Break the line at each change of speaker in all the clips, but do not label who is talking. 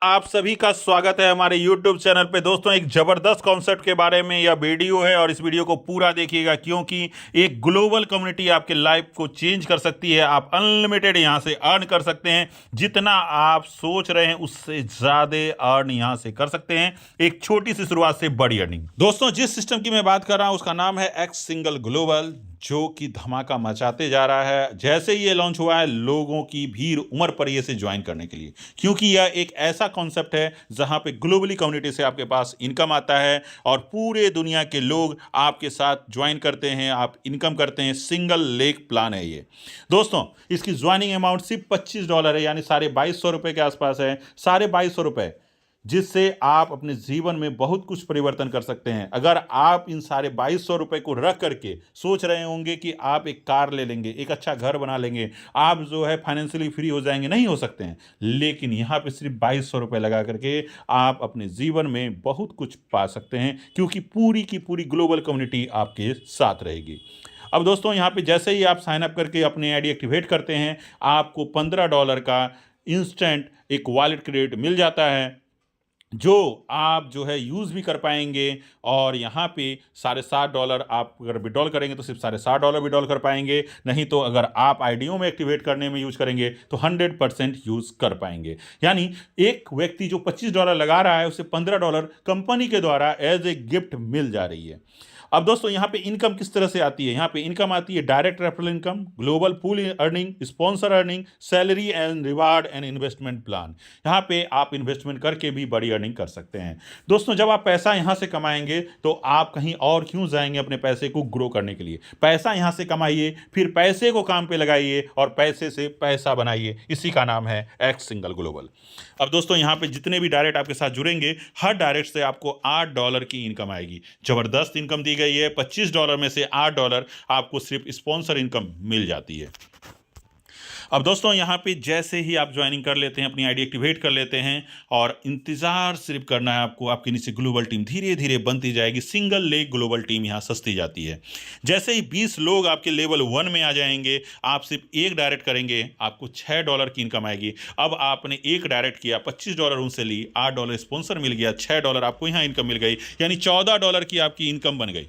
आप सभी का स्वागत है हमारे YouTube चैनल पे। दोस्तों, एक जबरदस्त कॉन्सेप्ट के बारे में यह वीडियो है और इस वीडियो को पूरा देखिएगा, क्योंकि एक ग्लोबल कम्युनिटी आपके लाइफ को चेंज कर सकती है। आप अनलिमिटेड यहां से अर्न कर सकते हैं। जितना आप सोच रहे हैं उससे ज्यादा अर्न यहां से कर सकते हैं, एक छोटी सी शुरुआत से बड़ी अर्निंग। दोस्तों, जिस सिस्टम की मैं बात कर रहा हूं उसका नाम है एक्स सिंगल ग्लोबल, जो कि धमाका मचाते जा रहा है। जैसे ही ये लॉन्च हुआ है, लोगों की भीड़ उमड़ पड़ी है इसे ज्वाइन करने के लिए, क्योंकि यह एक ऐसा कॉन्सेप्ट है जहां पे ग्लोबली कम्युनिटी से आपके पास इनकम आता है और पूरे दुनिया के लोग आपके साथ ज्वाइन करते हैं, आप इनकम करते हैं। सिंगल लेग प्लान है ये। दोस्तों, इसकी ज्वाइनिंग अमाउंट सिर्फ $25 है, यानी 2250 के आसपास है। 2250, जिससे आप अपने जीवन में बहुत कुछ परिवर्तन कर सकते हैं। अगर आप इन सारे ₹2200 को रख करके सोच रहे होंगे कि आप एक कार ले लेंगे, एक अच्छा घर बना लेंगे, आप जो है फाइनेंशियली फ्री हो जाएंगे, नहीं हो सकते हैं। लेकिन यहाँ पे सिर्फ ₹2200 लगा करके आप अपने जीवन में बहुत कुछ पा सकते हैं, क्योंकि पूरी की पूरी ग्लोबल कम्युनिटी आपके साथ रहेगी। अब दोस्तों, यहाँ पे जैसे ही आप साइन अप करके अपनी आईडी एक्टिवेट करते हैं, आपको $15 का इंस्टेंट एक वॉलेट क्रेडिट मिल जाता है, जो आप जो है यूज़ भी कर पाएंगे। और यहाँ पे $7.5 आप अगर विड्रॉल करेंगे तो सिर्फ $7.5 विड्रॉल कर पाएंगे, नहीं तो अगर आप आईडियो में एक्टिवेट करने में यूज़ करेंगे तो 100% यूज़ कर पाएंगे। यानी एक व्यक्ति जो $25 लगा रहा है, उसे $15 कंपनी के द्वारा एज ए गिफ्ट मिल जा रही है। अब दोस्तों, यहाँ पे इनकम किस तरह से आती है? यहाँ पे इनकम आती है direct referral income, global pool earning, sponsor earning, salary and reward and investment plan. यहाँ पे आप इन्वेस्टमेंट करके भी बड़ी अर्निंग कर सकते हैं। दोस्तों, जब आप पैसा यहाँ से कमाएंगे तो आप कहीं और क्यों जाएंगे अपने पैसे को ग्रो करने के लिए? पैसा यहाँ से कमाइए, फिर पैसे को काम पे लगाइए और पैसे से पैसा बनाइए। इसी का नाम है एक्स सिंगल ग्लोबल। अब दोस्तों, यहाँ पे जितने भी डायरेक्ट आपके साथ जुड़ेंगे, हर डायरेक्ट से आपको $8 की इनकम आएगी। जबरदस्त इनकम दी गई है। $25 में से $8 आपको सिर्फ स्पॉन्सर इनकम मिल जाती है। अब दोस्तों, यहाँ पे जैसे ही आप ज्वाइनिंग कर लेते हैं, अपनी आईडी एक्टिवेट कर लेते हैं, और इंतज़ार सिर्फ करना है आपको, आपके नीचे ग्लोबल टीम धीरे धीरे बनती जाएगी। सिंगल लेग ग्लोबल टीम यहाँ सस्ती जाती है। जैसे ही 20 लोग आपके लेवल 1 में आ जाएंगे, आप सिर्फ एक डायरेक्ट करेंगे, आपको $6 की इनकम आएगी। अब आपने एक डायरेक्ट किया, $25 उनसे ली, $8 स्पॉन्सर मिल गया, $6 आपको यहाँ इनकम मिल गई, यानी $14 की आपकी इनकम बन गई।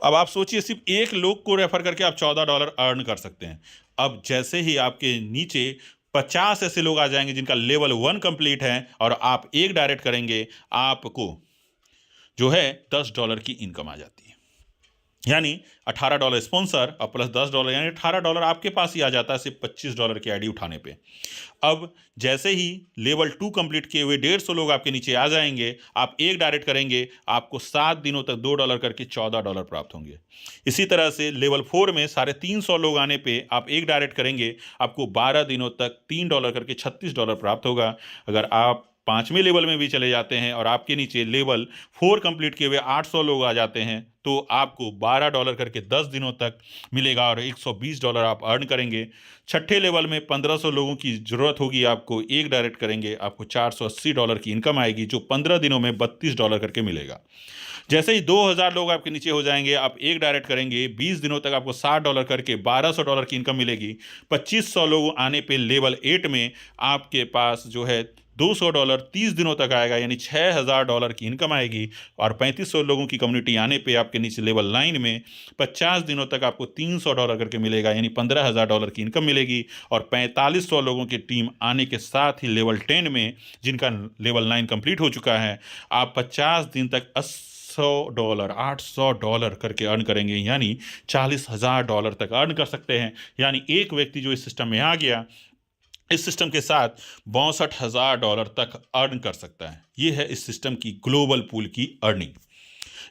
अब आप सोचिए, सिर्फ एक लोग को रेफर करके आप $14 अर्न कर सकते हैं। अब जैसे ही आपके नीचे 50 ऐसे लोग आ जाएंगे जिनका लेवल 1 कंप्लीट है और आप एक डायरेक्ट करेंगे, आपको जो है $10 की इनकम आ जाती है। यानी $18 स्पॉन्सर और प्लस $10, यानी $18 आपके पास ही आ जाता है सिर्फ $25 की आईडी उठाने पे। अब जैसे ही लेवल 2 कंप्लीट किए हुए 150 लोग आपके नीचे आ जाएंगे, आप एक डायरेक्ट करेंगे, आपको 7 दिनों तक $2 करके $14 प्राप्त होंगे। इसी तरह से लेवल 4 में 350 लोग आने पे आप एक डायरेक्ट करेंगे, आपको 12 दिनों तक $3 करके $36 प्राप्त होगा। अगर आप 5वें लेवल में भी चले जाते हैं और आपके नीचे लेवल 4 कंप्लीट किए हुए 800 लोग आ जाते हैं, तो आपको $12 करके 10 दिनों तक मिलेगा और $120 आप अर्न करेंगे। छठे लेवल में 1500 लोगों की ज़रूरत होगी, आपको एक डायरेक्ट करेंगे, आपको $480 की इनकम आएगी, जो 15 दिनों में $32 करके मिलेगा। जैसे ही 2000 लोग आपके नीचे हो जाएंगे, आप एक डायरेक्ट करेंगे, 20 दिनों तक आपको $60 करके $1200 की इनकम मिलेगी। 2500 लोग आने पे लेवल 8 में आपके पास जो है $200 30 दिनों तक आएगा, यानी $6000 की इनकम आएगी। और 3500 लोगों की कम्युनिटी आने पे आपके नीचे लेवल 9 में 50 दिनों तक आपको $300 करके मिलेगा, यानी $15000 की इनकम मिलेगी। और 4500 लोगों की टीम आने के साथ ही लेवल 10 में, जिनका लेवल 9 कंप्लीट हो चुका है, आप 50 दिन तक $100 $800 करके अर्न करेंगे, यानी $40,000 तक अर्न कर सकते हैं। यानी एक व्यक्ति जो इस सिस्टम में आ गया, इस सिस्टम के साथ $62,000 तक अर्न कर सकता है। ये है इस सिस्टम की ग्लोबल पूल की अर्निंग,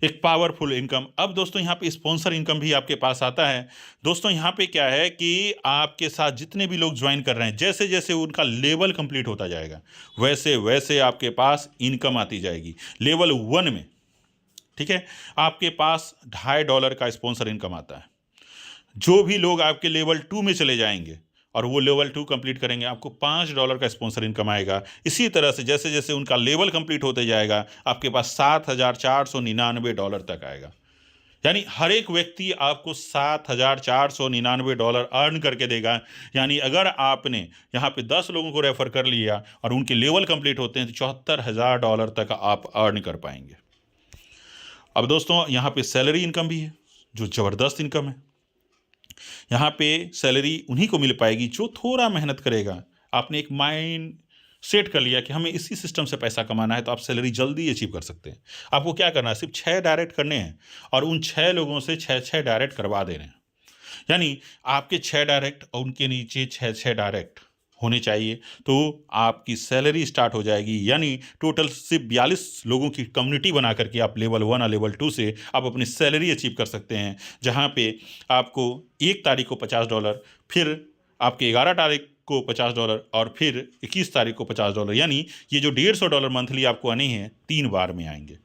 एक पावरफुल इनकम। अब दोस्तों, यहाँ पे स्पॉन्सर इनकम भी आपके पास आता है। दोस्तों, यहाँ पे क्या है कि आपके साथ जितने भी लोग ज्वाइन कर रहे हैं, जैसे जैसे उनका लेवल कंप्लीट होता जाएगा, वैसे वैसे आपके पास इनकम आती जाएगी। लेवल 1 में, ठीक है, आपके पास $2.5 का स्पॉन्सर इनकम आता है। जो भी लोग आपके लेवल 2 में चले जाएंगे और वो लेवल 2 कंप्लीट करेंगे, आपको $5 का स्पॉन्सर इनकम आएगा। इसी तरह से जैसे जैसे उनका लेवल कंप्लीट होते जाएगा, आपके पास $7,499 तक आएगा। यानी हर एक व्यक्ति आपको $7,499 अर्न करके देगा। यानी अगर आपने यहाँ पे 10 लोगों को रेफर कर लिया और उनके लेवल कंप्लीट होते हैं तो $74,000 तक आप अर्न कर पाएंगे। अब दोस्तों यहाँ पे सैलरी इनकम भी है जो ज़बरदस्त इनकम है। यहाँ पे सैलरी उन्हीं को मिल पाएगी जो थोड़ा मेहनत करेगा। आपने एक माइंड सेट कर लिया कि हमें इसी सिस्टम से पैसा कमाना है तो आप सैलरी जल्दी अचीव कर सकते हैं। आपको क्या करना है, सिर्फ 6 डायरेक्ट करने हैं और उन 6 लोगों से 6 डायरेक्ट करवा दे रहे हैं। यानी आपके 6 डायरेक्ट और उनके नीचे 6 डायरेक्ट होने चाहिए तो आपकी सैलरी स्टार्ट हो जाएगी। यानी टोटल सिर्फ 42 लोगों की कम्युनिटी बना करके आप लेवल 1 और लेवल 2 से आप अपनी सैलरी अचीव कर सकते हैं, जहाँ पे आपको 1 तारीख को $50, फिर आपके 11 तारीख को $50 और फिर 21 तारीख को $50। यानी ये जो $150 मंथली आपको आने हैं 3 बार में आएंगे,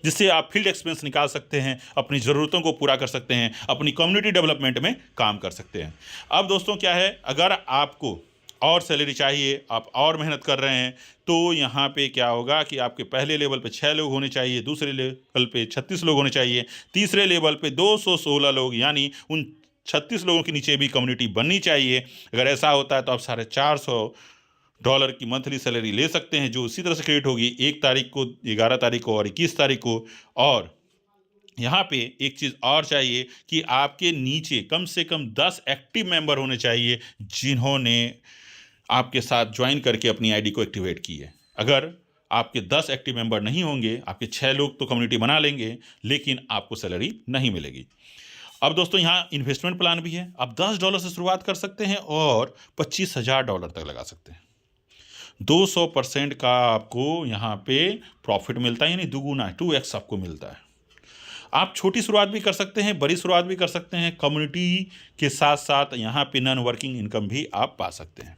जिससे आप फील्ड एक्सपेंस निकाल सकते हैं, अपनी ज़रूरतों को पूरा कर सकते हैं, अपनी कम्युनिटी डेवलपमेंट में काम कर सकते हैं। अब दोस्तों क्या है, अगर आपको और सैलरी चाहिए, आप और मेहनत कर रहे हैं, तो यहाँ पे क्या होगा कि आपके पहले लेवल पे 6 लोग होने चाहिए, दूसरे लेवल पे 36 लोग होने चाहिए, तीसरे लेवल पे 216 लोग, यानी उन 36 लोगों के नीचे भी कम्युनिटी बननी चाहिए। अगर ऐसा होता है तो आप $450 की मंथली सैलरी ले सकते हैं, जो उसी तरह से क्रिएट होगी 1 तारीख को, 11 तारीख को और 21 तारीख को। और यहाँ पे एक चीज़ और चाहिए कि आपके नीचे कम से कम 10 एक्टिव मेंबर होने चाहिए जिन्होंने आपके साथ ज्वाइन करके अपनी आईडी को एक्टिवेट की है। अगर आपके 10 एक्टिव मेंबर नहीं होंगे, आपके 6 लोग तो कम्युनिटी बना लेंगे लेकिन आपको सैलरी नहीं मिलेगी। अब दोस्तों यहाँ इन्वेस्टमेंट प्लान भी है। आप $10 से शुरुआत कर सकते हैं और $25,000 तक लगा सकते हैं। 200% का आपको यहाँ पे प्रॉफिट मिलता है, यानी दुगुना 2x आपको मिलता है। आप छोटी शुरुआत भी कर सकते हैं, बड़ी शुरुआत भी कर सकते हैं। कम्युनिटी के साथ साथ यहाँ पे नॉन वर्किंग इनकम भी आप पा सकते हैं।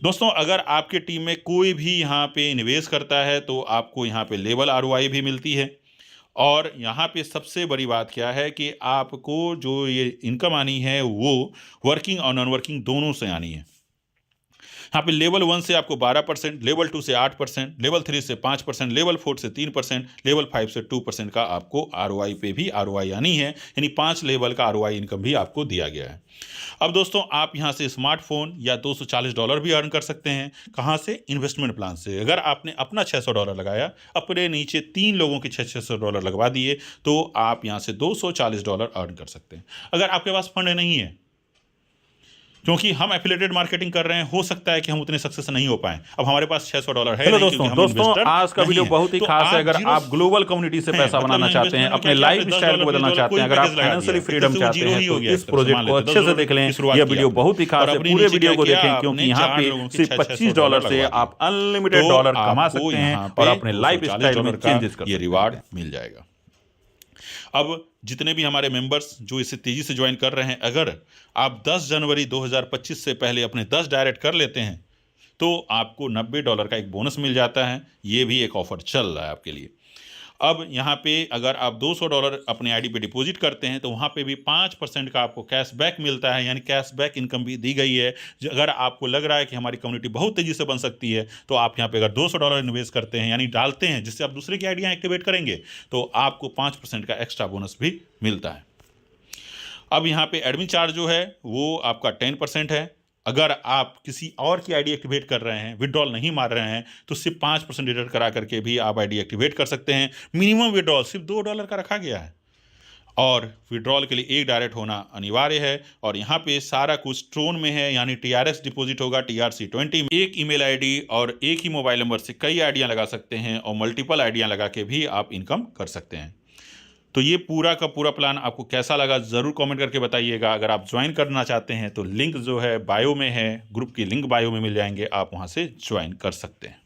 दोस्तों अगर आपके टीम में कोई भी यहाँ पे इन्वेस्ट करता है तो आपको यहाँ पे लेवल ROI भी मिलती है। और यहाँ पे सबसे बड़ी बात क्या है कि आपको जो ये इनकम आनी है वो वर्किंग और नॉन वर्किंग दोनों से आनी है। यहाँ पे लेवल 1 से आपको 12%, लेवल 2 से 8%, लेवल 3 से 5%, लेवल 4 से 3%, लेवल 5 से 2% का आपको ROI पे भी ROI आनी है, यानी 5 लेवल का ROI इनकम भी आपको दिया गया है। अब दोस्तों आप यहाँ से स्मार्टफोन या $240 भी अर्न कर सकते हैं। कहाँ से? इन्वेस्टमेंट प्लान से। अगर आपने अपना $600 लगाया, अपने नीचे 3 लोगों के $600 लगवा दिए तो आप यहाँ से $240 अर्न कर सकते हैं। अगर आपके पास फंड नहीं है, क्योंकि हम एफिलिएटेड मार्केटिंग कर रहे हैं, हो सकता है कि हम उतने सक्सेस नहीं हो पाए। अब हमारे पास $600 है।
चलो दोस्तों आज का वीडियो बहुत ही खास है। अगर आप ग्लोबल कम्युनिटी से पैसा बनाना चाहते हैं, अपने लाइफ स्टाइल को बदलना चाहते हैं, अगर आप फाइनेंशियली फ्रीडम चाहते हैं तो इस प्रोजेक्ट को अच्छे से देख लें। यह वीडियो बहुत ही खास है, पूरे वीडियो को देखें क्योंकि यहाँ पे सिर्फ $25 से आप अनलिमिटेड डॉलर कमा सकते हैं और अपने लाइफ स्टाइल में चेंजेस कर सकते हैं।
ये रिवार्ड मिल जाएगा। अब जितने भी हमारे मेंबर्स जो इसे तेज़ी से ज्वाइन कर रहे हैं, अगर आप 10 जनवरी 2025 से पहले अपने 10 डायरेक्ट कर लेते हैं तो आपको $90 का एक बोनस मिल जाता है। ये भी एक ऑफर चल रहा है आपके लिए। अब यहाँ पे अगर आप $200 अपने आईडी पे डिपॉजिट करते हैं तो वहाँ पे भी 5% का आपको कैशबैक मिलता है, यानी कैशबैक इनकम भी दी गई है। अगर आपको लग रहा है कि हमारी कम्युनिटी बहुत तेज़ी से बन सकती है तो आप यहाँ पे अगर $200 इन्वेस्ट करते हैं, यानी डालते हैं, जिससे आप दूसरे की आईडियाँ एक्टिवेट करेंगे, तो आपको 5% का एक्स्ट्रा बोनस भी मिलता है। अब यहाँ पे एडमिन चार्ज जो है वो आपका 10% है। अगर आप किसी और की आईडी एक्टिवेट कर रहे हैं, विड्रॉल नहीं मार रहे हैं, तो सिर्फ 5% डिडक्ट करा करके भी आप आईडी एक्टिवेट कर सकते हैं। मिनिमम विड्रॉल सिर्फ $2 का रखा गया है और विड्रॉल के लिए 1 डायरेक्ट होना अनिवार्य है। और यहाँ पे सारा कुछ ट्रोन में है, यानी TRX डिपॉजिट होगा, TRC20 में। एक ईमेल आईडी और एक ही मोबाइल नंबर से कई आईडियाँ लगा सकते हैं और मल्टीपल आईडियाँ लगा के भी आप इनकम कर सकते हैं। तो ये पूरा का पूरा प्लान आपको कैसा लगा ज़रूर कमेंट करके बताइएगा। अगर आप ज्वाइन करना चाहते हैं तो लिंक जो है बायो में है, ग्रुप की लिंक बायो में मिल जाएंगे, आप वहाँ से ज्वाइन कर सकते हैं।